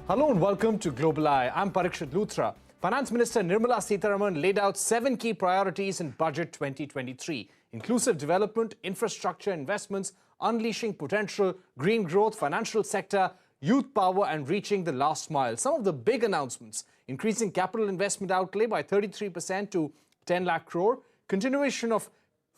Hello and welcome to Global Eye. I'm Parikshit Luthra. Finance Minister Nirmala Sitharaman laid out 7 key priorities in Budget 2023. Inclusive development, infrastructure investments, unleashing potential, green growth, financial sector, youth power and reaching the last mile. Some of the big announcements: increasing capital investment outlay by 33% to 10 lakh crore, continuation of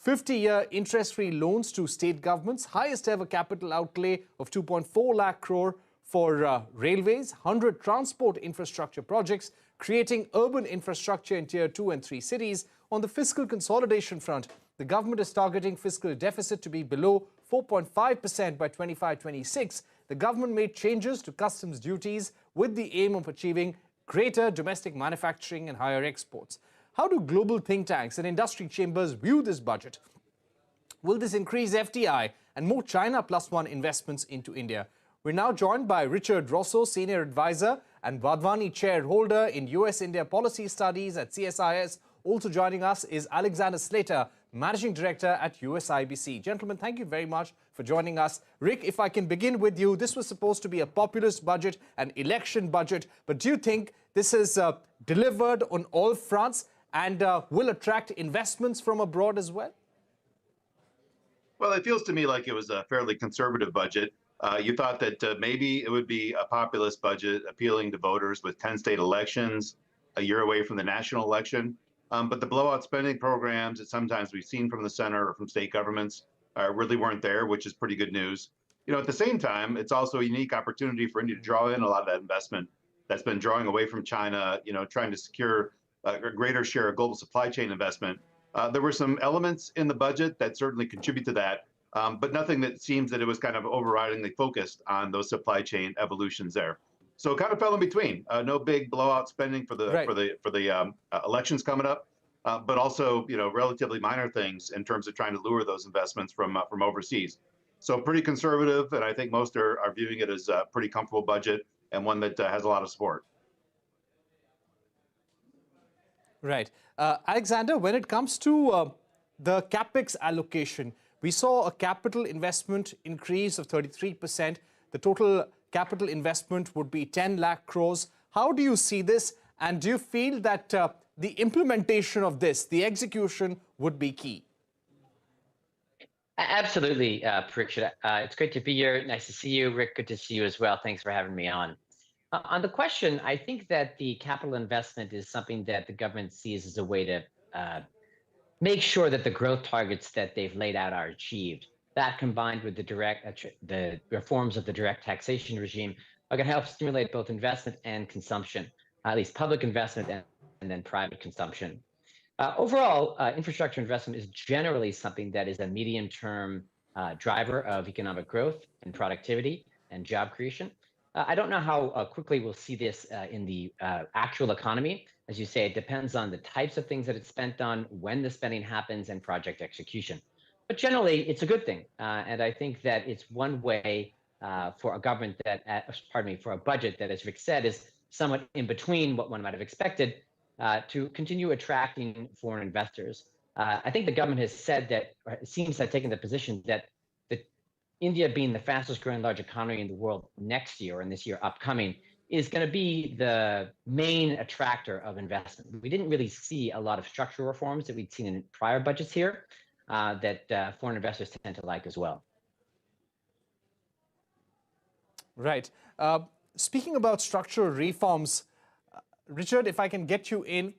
50-year interest-free loans to state governments, highest ever capital outlay of 2.4 lakh crore for railways, 100 transport infrastructure projects, creating urban infrastructure in Tier 2 and 3 cities. On the fiscal consolidation front, the government is targeting fiscal deficit to be below 4.5% by 25-26. The government made changes to customs duties with the aim of achieving greater domestic manufacturing and higher exports. How do global think tanks and industry chambers view this budget? Will this increase FDI and more China +1 investments into India? We're now joined by Richard Rossow, Senior Advisor and Vadvani Chair-holder in US-India Policy Studies at CSIS. Also joining us is Alexander Slater, Managing Director at USIBS. Gentlemen, thank you very much for joining us. Rick, if I can begin with you, this was supposed to be a populist budget, an election budget, but do you think this is delivered on all fronts and will attract investments from abroad as well? Well, it feels to me like it was a fairly conservative budget. You thought that maybe it would be a populist budget appealing to voters with 10 state elections a year away from the national election. But the blowout spending programs that sometimes we've seen from the center or from state governments really weren't there, which is pretty good news. You know, at the same time, it's also a unique opportunity for India to draw in a lot of that investment that's been drawing away from China, you know, trying to secure a greater share of global supply chain investment. There were some elements in the budget that certainly contribute to that. But nothing that seems that it was kind of overridingly focused on those supply chain evolutions there. So it kind of fell in between. No big blowout spending for the elections coming up, but also relatively minor things in terms of trying to lure those investments from overseas. So pretty conservative, and I think most are viewing it as a pretty comfortable budget and one that has a lot of support. Right, Alexander. When it comes to the capex allocation, we saw a capital investment increase of 33%. The total capital investment would be 10 lakh crores. How do you see this? And do you feel that the implementation of this, the execution, would be key? Absolutely, Parikshit. It's great to be here. Nice to see you. Rick, good to see you as well. Thanks for having me on. On the question, I think that the capital investment is something that the government sees as a way to make sure that the growth targets that they've laid out are achieved. That, combined with the reforms of the direct taxation regime, are going to help stimulate both investment and consumption, at least public investment and then private consumption. Overall, infrastructure investment is generally something that is a medium-term driver of economic growth and productivity and job creation. I don't know how quickly we'll see this in the actual economy. As you say, it depends on the types of things that it's spent on, when the spending happens, and project execution. But generally, it's a good thing. And I think that it's one way for a government that, for a budget that, as Rick said, is somewhat in between what one might have expected to continue attracting foreign investors. I think the government has said that, or seems to have taken the position that India, being the fastest growing large economy in the world next year and this year upcoming, is going to be the main attractor of investment. We didn't really see a lot of structural reforms that we'd seen in prior budgets here that foreign investors tend to like as well. Right. Speaking about structural reforms, Richard, if I can get you in,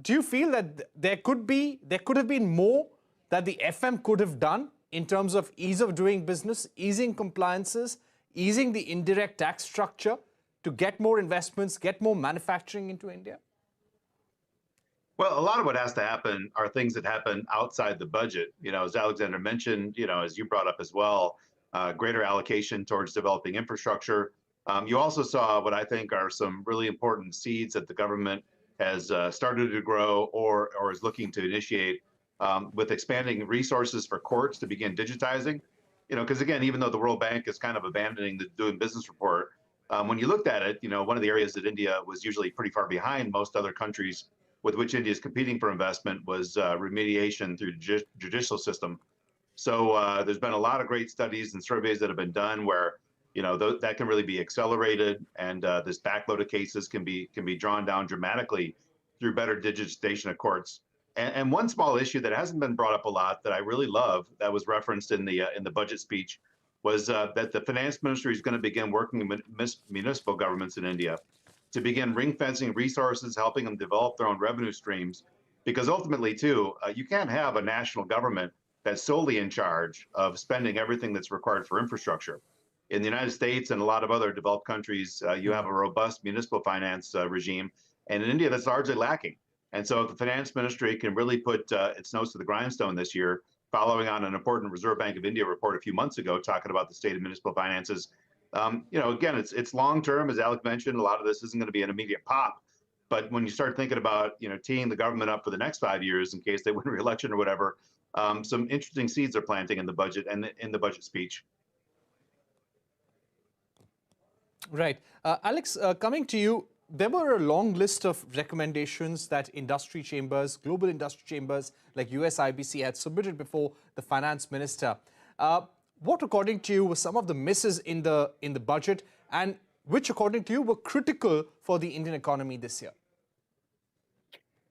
do you feel that there could have been more that the FM could have done in terms of ease of doing business, easing compliances, easing the indirect tax structure to get more investments, get more manufacturing into India? Well, a lot of what has to happen are things that happen outside the budget. You know, as Alexander mentioned, as you brought up as well, greater allocation towards developing infrastructure. You also saw what I think are some really important seeds that the government has started to grow or is looking to initiate with expanding resources for courts to begin digitizing. Because again, even though the World Bank is kind of abandoning the doing business report, when you looked at it, one of the areas that India was usually pretty far behind most other countries with which India is competing for investment was remediation through the judicial system. So there's been a lot of great studies and surveys that have been done where that can really be accelerated, and this backload of cases can be drawn down dramatically through better digitization of courts. And one small issue that hasn't been brought up a lot that I really love, that was referenced in the budget speech, was that the finance ministry is going to begin working with municipal governments in India to begin ring fencing resources, helping them develop their own revenue streams. Because ultimately, too, you can't have a national government that's solely in charge of spending everything that's required for infrastructure. In the United States and a lot of other developed countries, you have a robust municipal finance regime, and in India, that's largely lacking. And so if the finance ministry can really put its nose to the grindstone this year, following on an important Reserve Bank of India report a few months ago talking about the state of municipal finances, again, it's long term, as Alec mentioned. A lot of this isn't going to be an immediate pop, but when you start thinking about teeing the government up for the next 5 years in case they win re-election or whatever, some interesting seeds are planting in the budget and in the budget speech. Right. Alex, coming to you, there were a long list of recommendations that industry chambers, global industry chambers like USIBS had submitted before the finance minister. What, according to you, were some of the misses in the budget, and which, according to you, were critical for the Indian economy this year?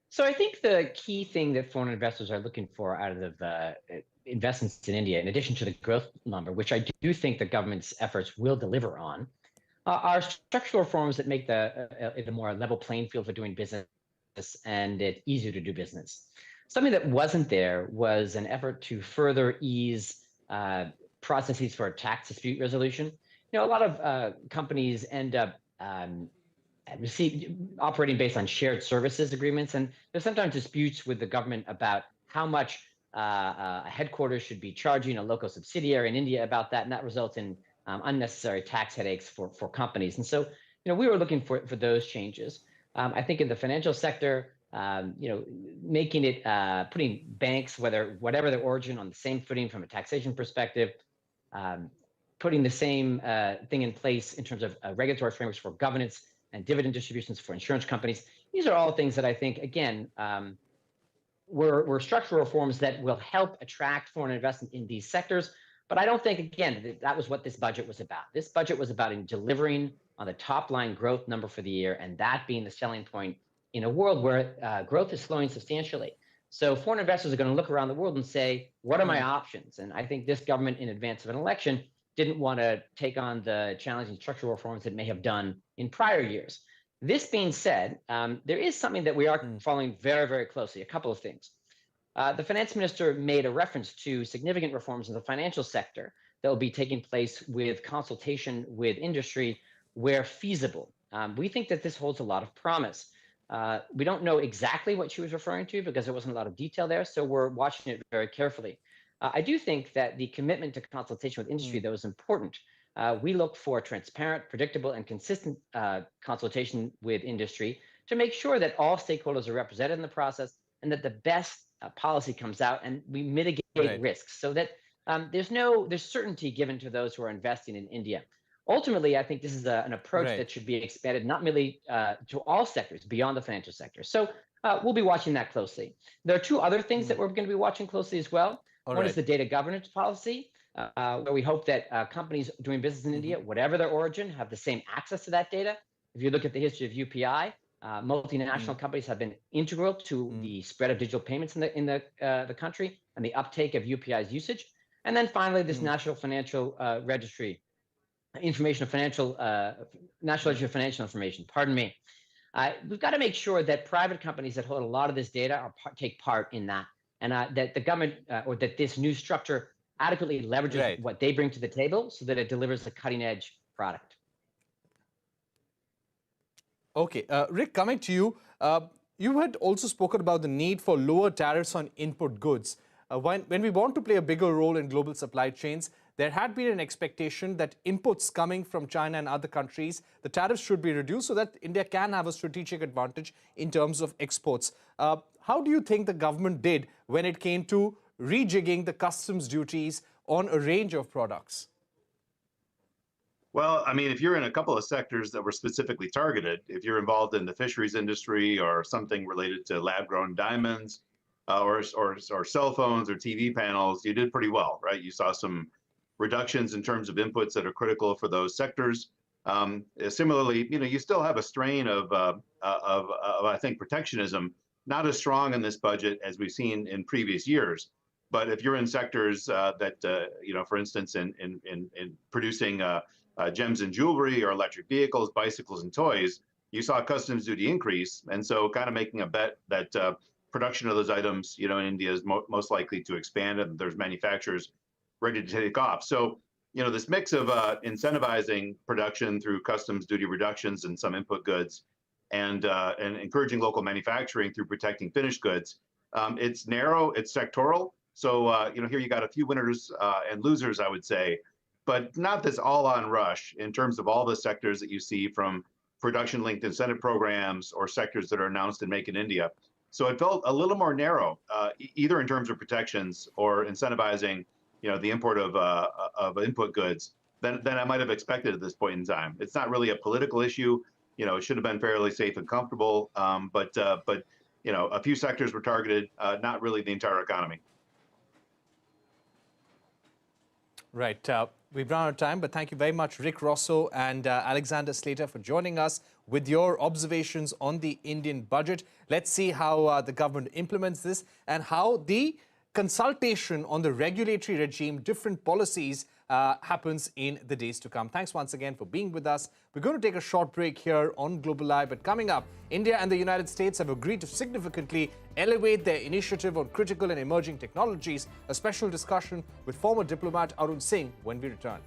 So I think the key thing that foreign investors are looking for out of investments in India, in addition to the growth number, which I do think the government's efforts will deliver on, are structural reforms that make it a more level playing field for doing business and it easier to do business. Something that wasn't there was an effort to further ease processes for tax dispute resolution. A lot of companies end up operating based on shared services agreements, and there's sometimes disputes with the government about how much a headquarters should be charging a local subsidiary in India about that, and that results in unnecessary tax headaches for companies. And so, we were looking for those changes. I think in the financial sector, making it, putting banks, whatever their origin, on the same footing from a taxation perspective, putting the same thing in place in terms of regulatory frameworks for governance and dividend distributions for insurance companies. These are all things that I think, again, were structural reforms that will help attract foreign investment in these sectors. But I don't think, again, that was what this budget was about. This budget was about delivering on the top line growth number for the year, and that being the selling point in a world where growth is slowing substantially. So foreign investors are going to look around the world and say, what are my options? And I think this government, in advance of an election, didn't want to take on the challenging structural reforms it may have done in prior years. This being said, there is something that we are following very, very closely, a couple of things. The finance minister made a reference to significant reforms in the financial sector that will be taking place with consultation with industry where feasible. We think that this holds a lot of promise. We don't know exactly what she was referring to because there wasn't a lot of detail there, so we're watching it very carefully. I do think that the commitment to consultation with industry, though, is important. We look for transparent, predictable, and consistent consultation with industry to make sure that all stakeholders are represented in the process and that the best policy comes out and we mitigate risks so that there's certainty given to those who are investing in India. Ultimately, I think this is an approach that should be expanded not merely to all sectors beyond the financial sector. So we'll be watching that closely. There are two other things that we're going to be watching closely as well. One is the data governance policy, where we hope that companies doing business in India, whatever their origin, have the same access to that data. If you look at the history of UPI, multinational companies have been integral to the spread of digital payments in the country and the uptake of UPI's usage. And then finally, this National Financial Registry, National Registry of Financial Information. Pardon me. We've got to make sure that private companies that hold a lot of this data take part in that, and that the government or that this new structure adequately leverages what they bring to the table so that it delivers a cutting-edge product. Okay, Rick, coming to you, you had also spoken about the need for lower tariffs on input goods. When we want to play a bigger role in global supply chains, there had been an expectation that inputs coming from China and other countries, the tariffs should be reduced so that India can have a strategic advantage in terms of exports. How do you think the government did when it came to rejigging the customs duties on a range of products? Well, I mean, if you're in a couple of sectors that were specifically targeted, if you're involved in the fisheries industry or something related to lab-grown diamonds or cell phones or TV panels, you did pretty well, right? You saw some reductions in terms of inputs that are critical for those sectors. Similarly, you still have a strain of I think, protectionism, not as strong in this budget as we've seen in previous years. But if you're in sectors that, for instance, in producing gems and jewelry or electric vehicles, bicycles and toys, you saw customs duty increase. And so kind of making a bet that production of those items, in India is most likely to expand, and there's manufacturers ready to take off. So, this mix of incentivizing production through customs duty reductions and some input goods, and encouraging local manufacturing through protecting finished goods, it's narrow, it's sectoral. So, here you got a few winners and losers, I would say, but not this all-on rush in terms of all the sectors that you see, from production-linked incentive programs or sectors that are announced in Make in India. So it felt a little more narrow, either in terms of protections or incentivizing, the import of input goods than I might have expected at this point in time. It's not really a political issue. It should have been fairly safe and comfortable, but a few sectors were targeted, not really the entire economy. Right. We've run out of time, but thank you very much, Rick Rossow and Alexander Slater, for joining us with your observations on the Indian budget. Let's see how the government implements this and how the consultation on the regulatory regime, different policies, happens in the days to come. Thanks once again for being with us. We're going to take a short break here on Global Eye, but coming up, India and the United States have agreed to significantly elevate their initiative on critical and emerging technologies. A special discussion with former diplomat Arun Singh when we return.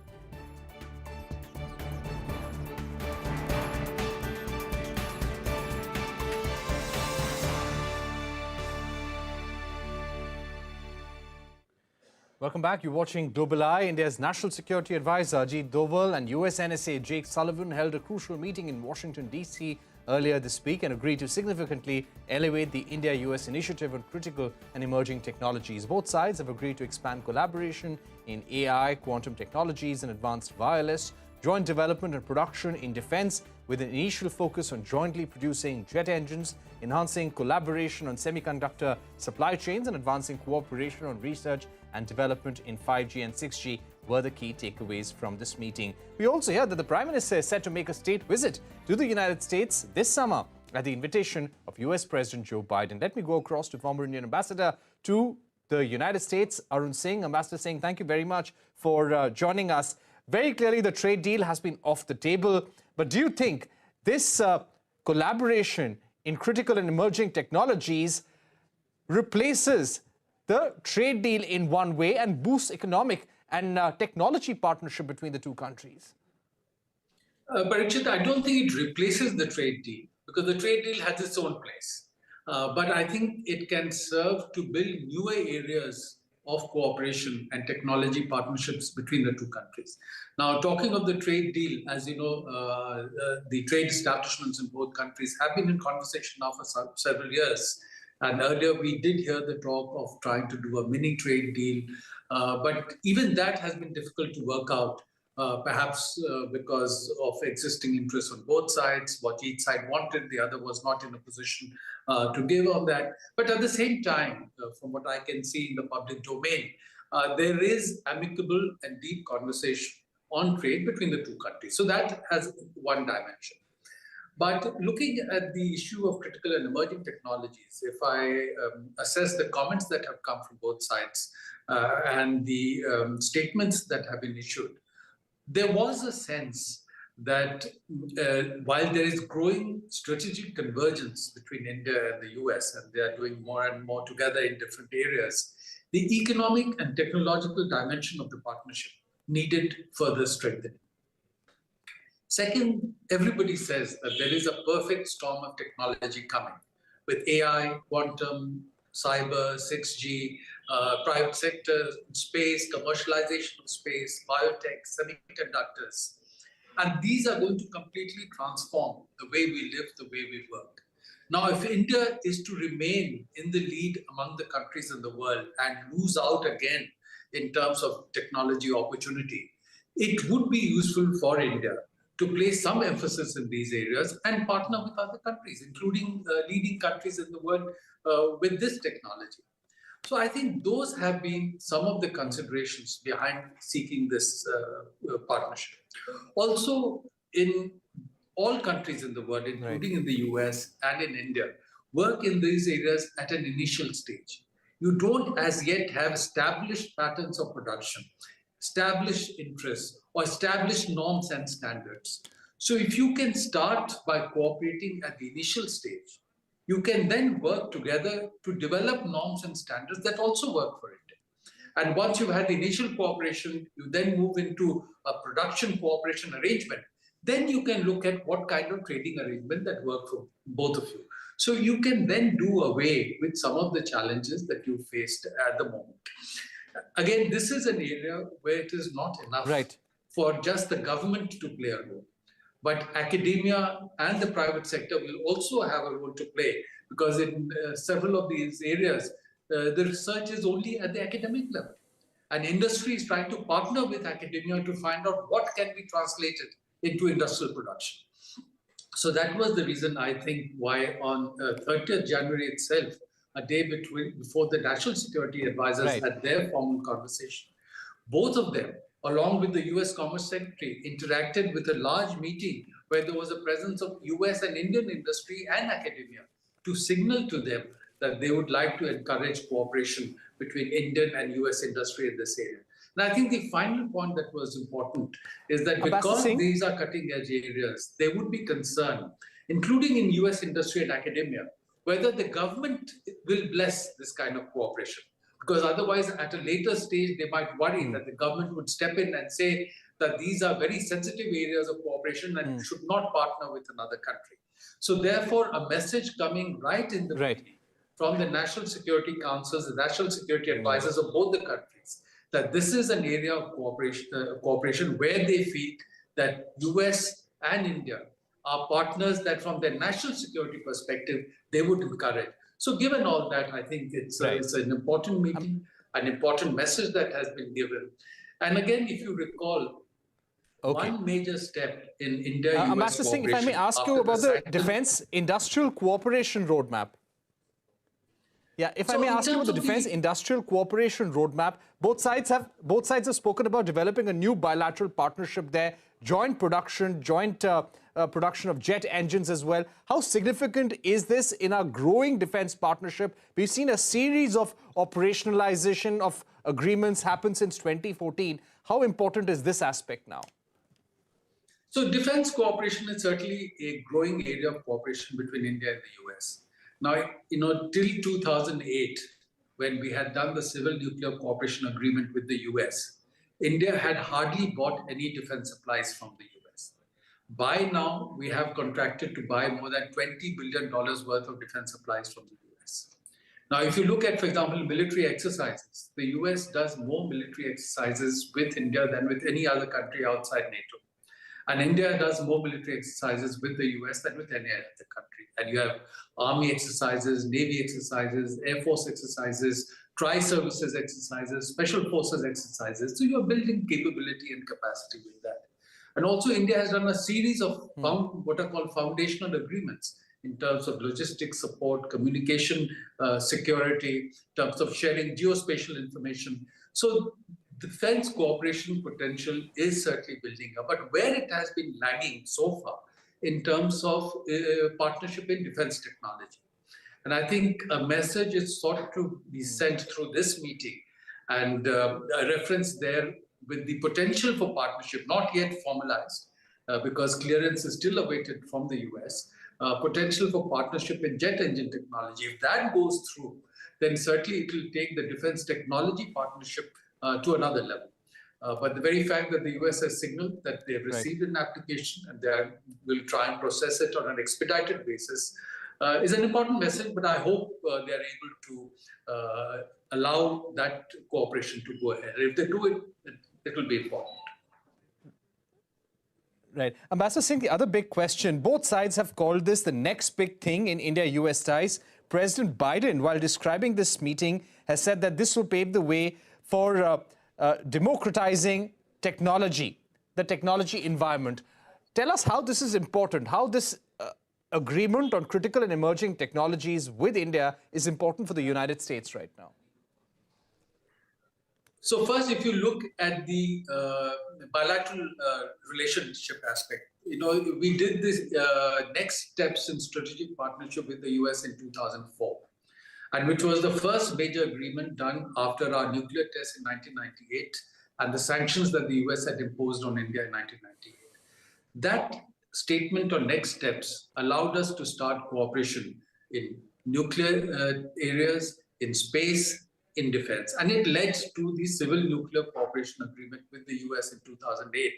Welcome back. You're watching Global Eye. India's National Security Advisor Ajit Doval and US NSA Jake Sullivan held a crucial meeting in Washington, D.C. earlier this week and agreed to significantly elevate the India-US initiative on critical and emerging technologies. Both sides have agreed to expand collaboration in AI, quantum technologies, and advanced wireless, joint development and production in defense, with an initial focus on jointly producing jet engines, enhancing collaboration on semiconductor supply chains, and advancing cooperation on research and development in 5G and 6G were the key takeaways from this meeting. We also hear that the Prime Minister is set to make a state visit to the United States this summer at the invitation of US President Joe Biden. Let me go across to former Indian Ambassador to the United States, Arun Singh. Ambassador Singh, thank you very much for joining us. Very clearly, the trade deal has been off the table. But do you think this collaboration in critical and emerging technologies replaces the trade deal in one way and boosts economic and technology partnership between the two countries? Parikshit, I don't think it replaces the trade deal, because the trade deal has its own place. But I think it can serve to build newer areas of cooperation and technology partnerships between the two countries. Now, talking of the trade deal, as you know, the trade establishments in both countries have been in conversation now for several years. And earlier, we did hear the talk of trying to do a mini trade deal. But even that has been difficult to work out, perhaps because of existing interests on both sides. What each side wanted, the other was not in a position to give on that. But at the same time, from what I can see in the public domain, there is amicable and deep conversation on trade between the two countries. So that has one dimension. But looking at the issue of critical and emerging technologies, if I assess the comments that have come from both sides and the statements that have been issued, there was a sense that while there is growing strategic convergence between India and the US, and they are doing more and more together in different areas, the economic and technological dimension of the partnership needed further strengthening. Second, everybody says that there is a perfect storm of technology coming with AI, quantum, cyber, 6G, private sector, space, commercialization of space, biotech, semiconductors. And these are going to completely transform the way we live, the way we work. Now, if India is to remain in the lead among the countries in the world and lose out again in terms of technology opportunity, it would be useful for India to place some emphasis in these areas and partner with other countries, including leading countries in the world with this technology. So I think those have been some of the considerations behind seeking this partnership. Also, in all countries in the world, including in the US and in India, work in these areas at an initial stage. You don't as yet have established patterns of production, established interests, or established norms and standards. So if you can start by cooperating at the initial stage, you can then work together to develop norms and standards that also work for India. And once you've had the initial cooperation, you then move into a production cooperation arrangement. Then you can look at what kind of trading arrangement that work for both of you. So you can then do away with some of the challenges that you faced at the moment. Again, this is an area where it is not enough for just the government to play a role. But academia and the private sector will also have a role to play, because in several of these areas, the research is only at the academic level. And industry is trying to partner with academia to find out what can be translated into industrial production. So that was the reason, I think, why on 30th January itself, a day before the National Security Advisors had their formal conversation, both of them, along with the US Commerce Secretary, interacted with a large meeting where there was a presence of US and Indian industry and academia to signal to them that they would like to encourage cooperation between Indian and US industry in this area. And I think the final point that was important is that because these are cutting-edge areas, there would be concern, including in US industry and academia, whether the government will bless this kind of cooperation. Because otherwise, at a later stage, they might worry that the government would step in and say that these are very sensitive areas of cooperation and should not partner with another country. So therefore, a message coming right in the beginning from the National Security Councils, the National Security Advisors of both the countries, that this is an area of cooperation where they feel that US and India are partners that from their national security perspective, they would encourage. So given all that, I think it's an important meeting, an important message that has been given. And again, if you recall, one major step in India-US Ambassador Singh, if I may ask you about the Defense Industrial Cooperation Roadmap. Yeah, if I may ask you about the Defense Industrial Cooperation Roadmap, both sides have spoken about developing a new bilateral partnership there, joint production, production of jet engines as well. How significant is this in our growing defense partnership? We've seen a series of operationalization of agreements happen since 2014. How important is this aspect now? So defense cooperation is certainly a growing area of cooperation between India and the US. Now, till 2008, when we had done the Civil Nuclear Cooperation Agreement with the US, India had hardly bought any defense supplies from the US. By now, we have contracted to buy more than $20 billion worth of defense supplies from the US. Now, if you look at, for example, military exercises, the US does more military exercises with India than with any other country outside NATO. And India does more military exercises with the US than with any other country. And you have army exercises, navy exercises, air force exercises, tri-services exercises, special forces exercises. So you're building capability and capacity with that. And also India has done a series of what are called foundational agreements in terms of logistics support, communication security, in terms of sharing geospatial information. So defense cooperation potential is certainly building up, but where it has been lagging so far in terms of partnership in defense technology. And I think a message is sought to be sent through this meeting, and a reference there with the potential for partnership, not yet formalized, because clearance is still awaited from the US, potential for partnership in jet engine technology. If that goes through, then certainly it will take the defense technology partnership to another level. But the very fact that the US has signaled that they have received an application and they will try and process it on an expedited basis is an important message, but I hope they are able to allow that cooperation to go ahead. If they do it, it will be important. Right. Ambassador Singh, the other big question, both sides have called this the next big thing in India-US ties. President Biden, while describing this meeting, has said that this will pave the way for democratizing technology, the technology environment. Tell us how this is important, how this agreement on critical and emerging technologies with India is important for the United States right now. So first, if you look at the bilateral relationship aspect, we did this next steps in strategic partnership with the US in 2004, and which was the first major agreement done after our nuclear test in 1998 and the sanctions that the US had imposed on India in 1998. That statement on next steps allowed us to start cooperation in nuclear areas, in space, in defense. And it led to the Civil Nuclear Cooperation Agreement with the US in 2008,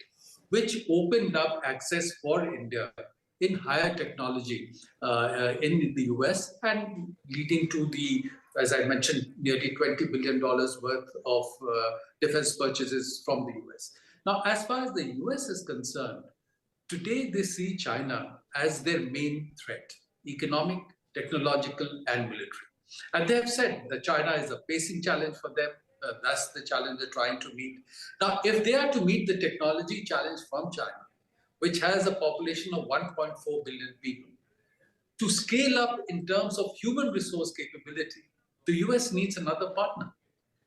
which opened up access for India in higher technology in the US and leading to the, as I mentioned, nearly $20 billion worth of defense purchases from the US. Now, as far as the US is concerned, today they see China as their main threat, economic, technological, and military. And they have said that China is a pacing challenge for them. That's the challenge they're trying to meet. Now, if they are to meet the technology challenge from China, which has a population of 1.4 billion people, to scale up in terms of human resource capability, the US needs another partner.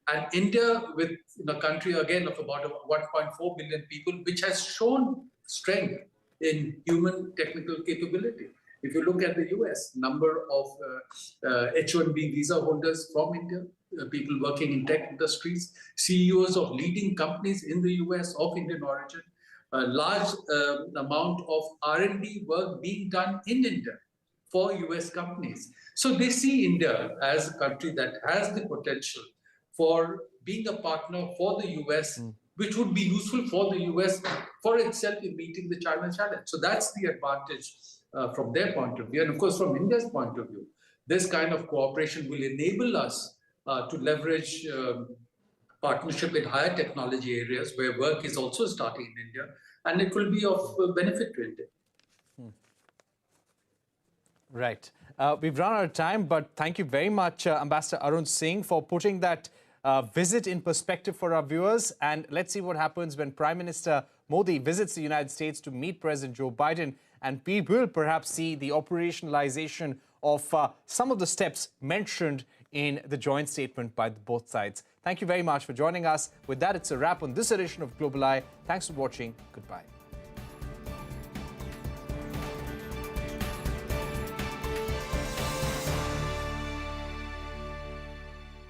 And India, with a country, again, of about 1.4 billion people, which has shown strength in human technical capability. If you look at the US, number of H-1B visa holders from India, people working in tech industries, CEOs of leading companies in the US of Indian origin, a large amount of R&D work being done in India for US companies. So they see India as a country that has the potential for being a partner for the US, which would be useful for the US for itself in meeting the China challenge. So that's the advantage from their point of view. And of course, from India's point of view, this kind of cooperation will enable us to leverage partnership in higher technology areas where work is also starting in India, and it will be of benefit to India. Right. We've run out of time, but thank you very much, Ambassador Arun Singh, for putting that visit in perspective for our viewers. And let's see what happens when Prime Minister Modi visits the United States to meet President Joe Biden. And we will perhaps see the operationalization of some of the steps mentioned in the joint statement by both sides. Thank you very much for joining us. With that, it's a wrap on this edition of Global Eye. Thanks for watching. Goodbye.